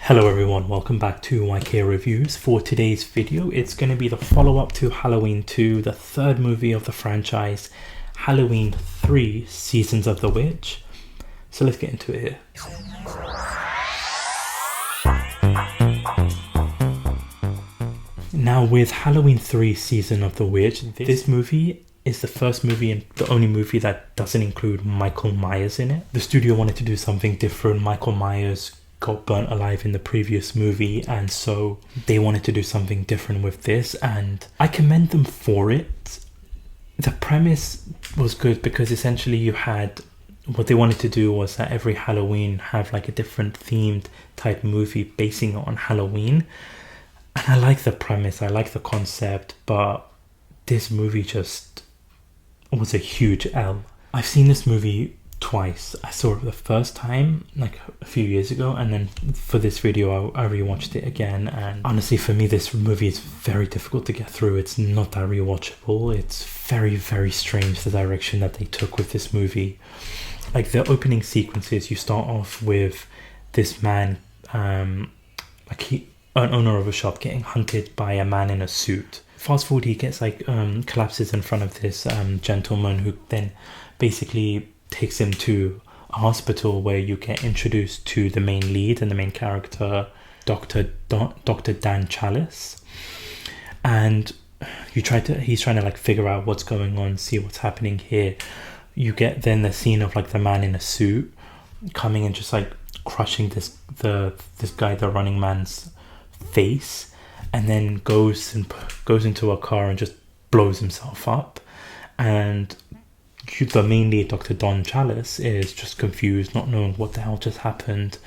Hello everyone, welcome back to YK Reviews. For today's video, it's going to be the follow-up to Halloween 2, the third movie of the franchise, Halloween 3, Seasons of the Witch. So let's get into it here. Now with Halloween 3, Season of the Witch, this movie is the first movie and the only movie that doesn't include Michael Myers in it. The studio wanted to do something different. Michael Myers got burnt alive in the previous movie, and so they wanted to do something different with this, and I commend them for it. The premise was good because essentially you had, what they wanted to do was that every Halloween have like a different themed type movie basing it on Halloween, and I like the premise, I like the concept, but this movie just was a huge L. I've seen this movie twice. I saw it the first time like a few years ago, and then for this video I rewatched it again, and honestly for me this movie is very difficult to get through. It's not that rewatchable. It's very, very strange the direction that they took with this movie. Like the opening sequences, you start off with this man, an owner of a shop, getting hunted by a man in a suit. Fast forward, he gets collapses in front of this gentleman, who then basically takes him to a hospital where you get introduced to the main lead and the main character, Dr. Dan Challis, and he's trying to like figure out what's going on, see what's happening here. You get then the scene of like the man in a suit coming and just like crushing this guy, the running man's face, and then goes into a car and just blows himself up. And the main lead, Dr. Don Challis, is just confused, not knowing what the hell just happened,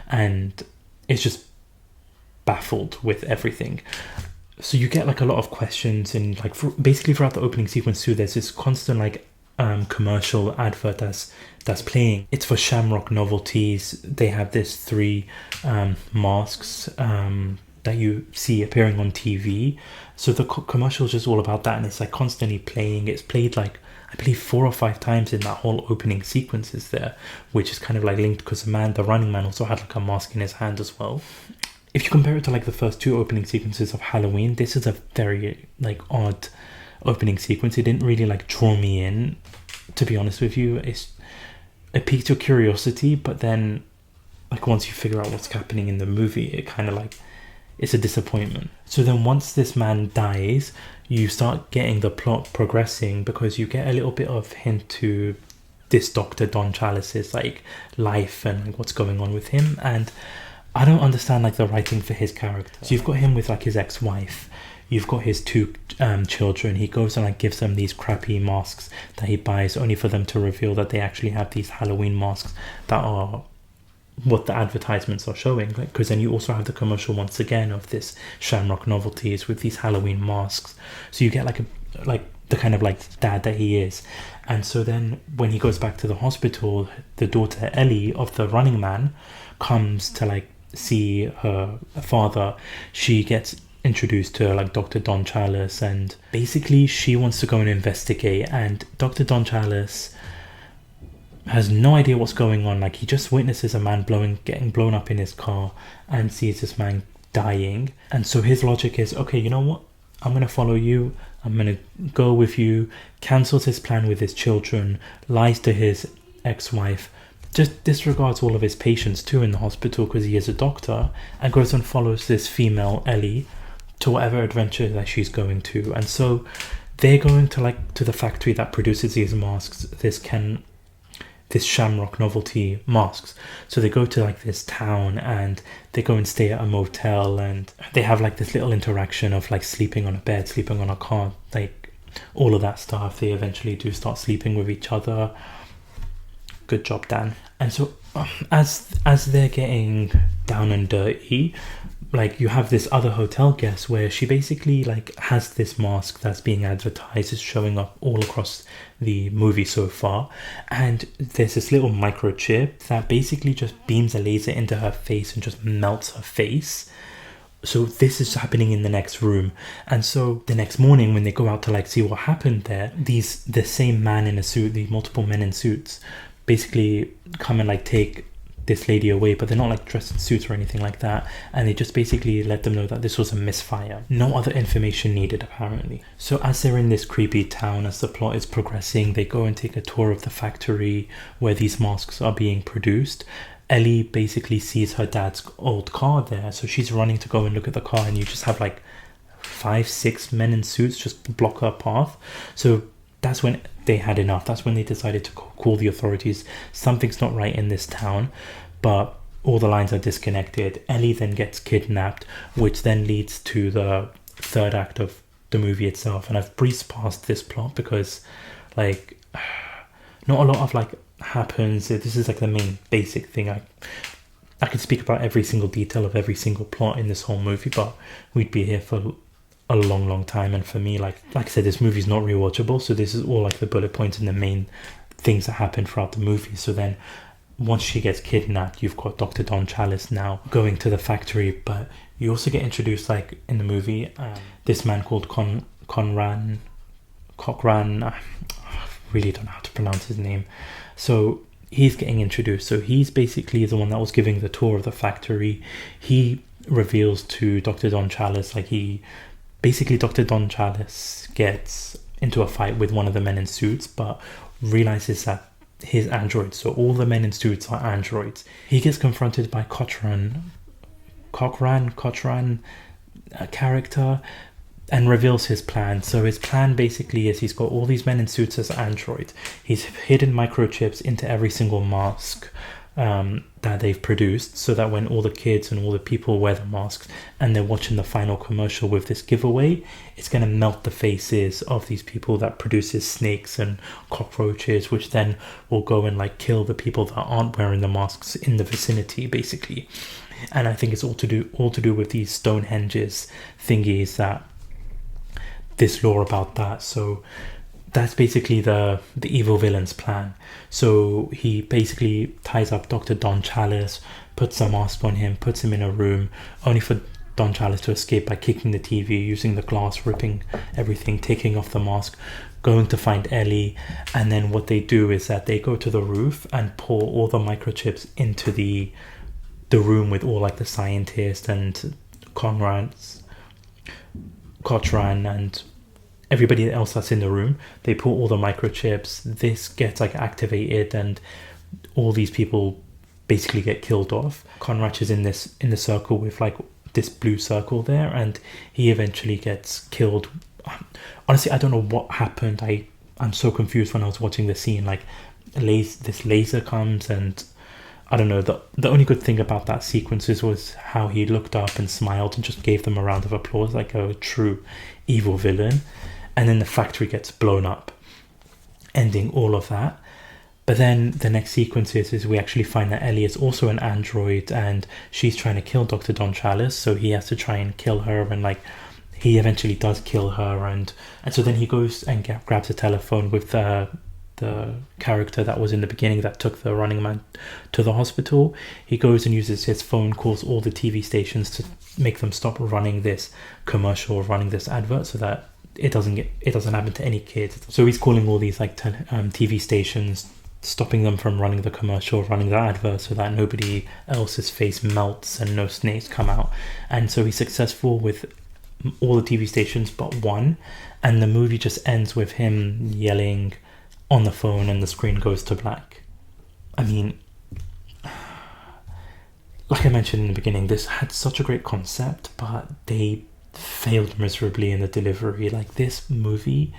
and is just baffled with everything. So you get like a lot of questions, and like basically throughout the opening sequence too, there's this constant like commercial advert that's playing. It's for Shamrock Novelties. They have this 3 masks that you see appearing on TV. So the commercial is just all about that, and it's like constantly playing. It's played like I believe 4 or 5 times in that whole opening sequences there, which is kind of like linked because the running man also had like a mask in his hand as well. If you compare it to like the first 2 opening sequences of Halloween, this is a very like odd opening sequence. It didn't really like draw me in, to be honest with you. It piqued your curiosity, but then like once you figure out what's happening in the movie, it kind of like, it's a disappointment. So then once this man dies, you start getting the plot progressing, because you get a little bit of hint to this Dr. Don Challis's like life and like, what's going on with him. And I don't understand like the writing for his character. So you've got him with like his ex-wife, you've got his 2 children. He goes and like gives them these crappy masks that he buys, only for them to reveal that they actually have these Halloween masks that are what the advertisements are showing. Like, because then you also have the commercial once again of this Shamrock Novelties with these Halloween masks. So you get like the kind of like dad that he is. And so then when he goes back to the hospital, the daughter Ellie of the running man comes to like see her father. She gets introduced to like Dr. Don Challis, and basically she wants to go and investigate, and Dr. Don Challis has no idea what's going on. Like, he just witnesses a man getting blown up in his car and sees this man dying, and so his logic is, okay, you know what, I'm gonna follow you, I'm gonna go with you. Cancels his plan with his children, lies to his ex-wife, just disregards all of his patients too in the hospital because he is a doctor, and goes and follows this female Ellie to whatever adventure that she's going to. And so they're going to the factory that produces these masks, this Shamrock Novelty masks. So they go to like this town, and they go and stay at a motel, and they have like this little interaction of like sleeping on a bed, sleeping on a car, like all of that stuff. They eventually do start sleeping with each other. Good job, Dan. And so as they're getting down and dirty, like you have this other hotel guest where she basically like has this mask that's being advertised, is showing up all across the movie so far, and there's this little microchip that basically just beams a laser into her face and just melts her face. So this is happening in the next room, and so the next morning when they go out to like see what happened there, the same man in a suit, the multiple men in suits, basically come and like take this lady away, but they're not like dressed in suits or anything like that, and they just basically let them know that this was a misfire. No other information needed, apparently. So as they're in this creepy town, as the plot is progressing, they go and take a tour of the factory where these masks are being produced. Ellie basically sees her dad's old car there, so she's running to go and look at the car, and you just have like 5-6 men in suits just block her path. So that's when they had enough. That's when they decided to call the authorities. Something's not right in this town, but all the lines are disconnected. Ellie then gets kidnapped, which then leads to the third act of the movie itself. And I've breezed past this plot because like not a lot of like happens. This is like the main basic thing. I could speak about every single detail of every single plot in this whole movie, but we'd be here for a long time. And for me, like I said, this movie's not rewatchable, so this is all like the bullet points and the main things that happen throughout the movie. So then once she gets kidnapped, you've got Dr. Don Challis now going to the factory, but you also get introduced like in the movie this man called Conal Cochran. I really don't know how to pronounce his name. So he's getting introduced. So he's basically the one that was giving the tour of the factory. He reveals to Dr. Don Challis, like Dr. Don Challis gets into a fight with one of the men in suits, but realizes that his androids, so all the men in suits are androids. He gets confronted by Cochran, a character, and reveals his plan. So his plan basically is he's got all these men in suits as androids. He's hidden microchips into every single mask that they've produced, so that when all the kids and all the people wear the masks and they're watching the final commercial with this giveaway, it's going to melt the faces of these people that produces snakes and cockroaches, which then will go and like kill the people that aren't wearing the masks in the vicinity, basically. And I think it's all to do with these Stonehenges thingies, that this lore about that. So that's basically the evil villain's plan. So he basically ties up Dr. Don Challis, puts a mask on him, puts him in a room, only for Don Challis to escape by kicking the TV, using the glass, ripping everything, taking off the mask, going to find Ellie. And then what they do is that they go to the roof and pour all the microchips into the room with all like the scientists and Cochran and everybody else that's in the room. They put all the microchips, this gets like activated, and all these people basically get killed off. Conrad is in the circle with like this blue circle there, and he eventually gets killed. Honestly, I don't know what happened. I'm so confused when I was watching the scene. Like this laser comes, and I don't know, the only good thing about that sequences was how he looked up and smiled and just gave them a round of applause like a true evil villain. And then the factory gets blown up, ending all of that. But then the next sequence is we actually find that Ellie is also an android, and she's trying to kill Dr. Don Challis, so he has to try and kill her, and like he eventually does kill her, and so then he goes and grabs a telephone with the character that was in the beginning that took the running man to the hospital. He goes and uses his phone, calls all the TV stations to make them stop running this commercial, running this advert, so that it doesn't happen to any kids. So he's calling all these like TV stations, stopping them from running the commercial, running the advert, so that nobody else's face melts and no snakes come out. And so he's successful with all the TV stations but one, and the movie just ends with him yelling on the phone and the screen goes to black. I mean, like I mentioned in the beginning, this had such a great concept, but they failed miserably in the delivery. Like this movie,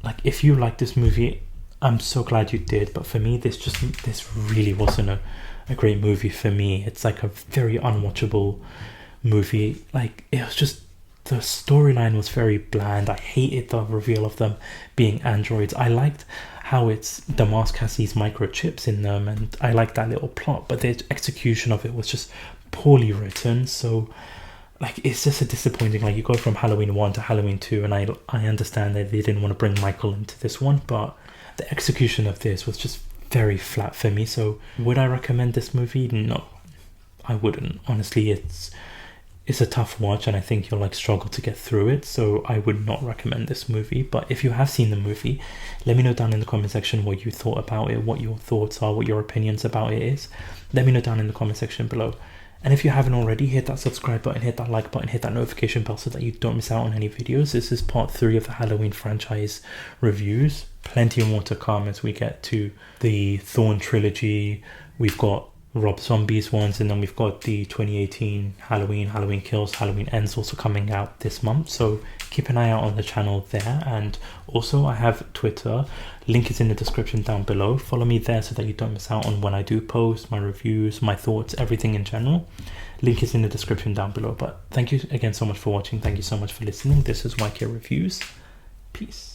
like if you like this movie, I'm so glad you did, but for me this really wasn't a great movie for me. It's like a very unwatchable movie. Like it was just, the storyline was very bland. I hated the reveal of them being androids. I liked how the mask has these microchips in them, and I liked that little plot, but the execution of it was just poorly written. So like it's just a disappointing, like you go from Halloween 1 to Halloween 2, and I understand that they didn't want to bring Michael into this one, but the execution of this was just very flat for me. So would I recommend this movie? No, I wouldn't. Honestly, it's a tough watch, and I think you'll like struggle to get through it, so I would not recommend this movie. But if you have seen the movie, let me know down in the comment section what you thought about it, what your thoughts are, what your opinions about it is. Let me know down in the comment section below. And if you haven't already, hit that subscribe button, hit that like button, hit that notification bell so that you don't miss out on any videos. This is part 3 of the Halloween franchise reviews. Plenty more to come as we get to the Thorn trilogy. We've got Rob Zombie's ones, and then we've got the 2018 Halloween Kills, Halloween Ends also coming out this month, so keep an eye out on the channel there. And also I have Twitter, link is in the description down below. Follow me there so that you don't miss out on when I do post my reviews, my thoughts, everything in general. Link is in the description down below. But thank you again so much for watching. Thank you so much for listening. This is YK Reviews. Peace.